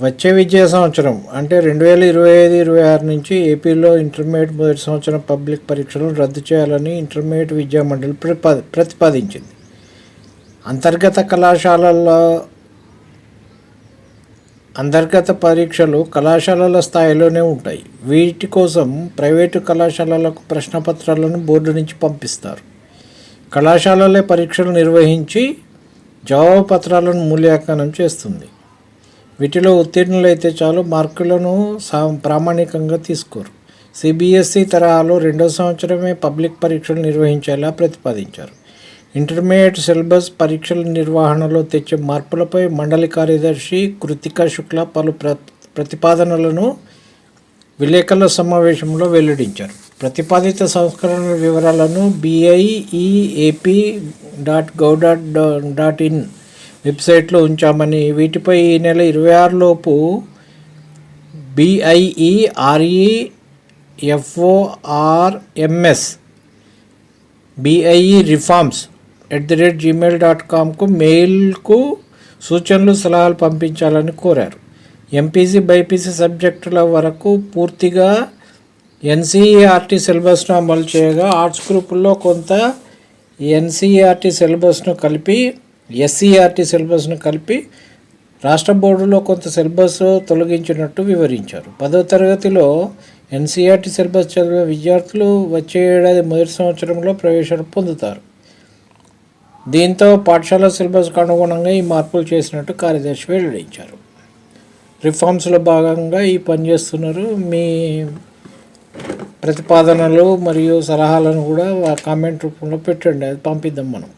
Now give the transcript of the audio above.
వచ్చే విద్యా సంవత్సరం అంటే 2025-26 నుంచి ఏపీలో ఇంటర్మీడియట్ మొదటి సంవత్సరం పబ్లిక్ పరీక్షలను రద్దు చేయాలని ఇంటర్మీడియట్ విద్యా మండలి ప్రతిపాదించింది. అంతర్గత పరీక్షలు కళాశాలల స్థాయిలోనే ఉంటాయి. వీటి కోసం ప్రైవేటు కళాశాలలకు ప్రశ్నపత్రాలను బోర్డు నుంచి పంపిస్తారు. కళాశాలలే పరీక్షలు నిర్వహించి జవాబు పత్రాలను మూల్యాంకనం చేస్తుంది. వీటిలో ఉత్తీర్ణులైతే చాలు, మార్కులను ప్రామాణికంగా తీసుకోరు. సిబిఎస్ఈ తరహాలో 2వ సంవత్సరమే పబ్లిక్ పరీక్షలు నిర్వహించేలా ప్రతిపాదించారు. ఇంటర్మీడియట్ సిలబస్ పరీక్షల నిర్వహణలో తెచ్చే మార్పులపై మండలి కార్యదర్శి కృతికా శుక్లా పలు ప్రతిపాదనలను విలేకరుల సమావేశంలో వెల్లడించారు. ప్రతిపాదిత సంస్కరణల వివరాలను BIEAP.gov.in వెబ్సైట్లో ఉంచామని, వీటిపై ఈ నెల 26 లోపు BIEREFORMS@gmail.comకు మెయిల్కు సూచనలు సలహాలు పంపించాలని కోరారు. ఎంపీసీ బైపీసీ సబ్జెక్టుల వరకు పూర్తిగా ఎన్సీఈఆర్టీ సిలబస్ను అమలు చేయగా, ఆర్ట్స్ గ్రూపుల్లో కొంత ఎన్సీఈఆర్టీ సిలబస్ను కలిపి ఎస్సీఆర్టీ సిలబస్ను కలిపి రాష్ట్ర బోర్డులో కొంత సిలబస్ తొలగించినట్టు వివరించారు. 10వ తరగతిలో ఎన్సీఆర్టీ సిలబస్ చదివే విద్యార్థులు వచ్చే ఏడాది మొదటి సంవత్సరంలో ప్రవేశాలు పొందుతారు. దీంతో పాఠశాల సిలబస్కు అనుగుణంగా ఈ మార్పులు చేసినట్టు కార్యదర్శి వెల్లడించారు. రిఫార్మ్స్లో భాగంగా ఈ పనిచేస్తున్నారు. మీ ప్రతిపాదనలు మరియు సలహాలను కూడా కామెంట్ రూపంలో పెట్టండి, అది పంపిద్దాం మనం.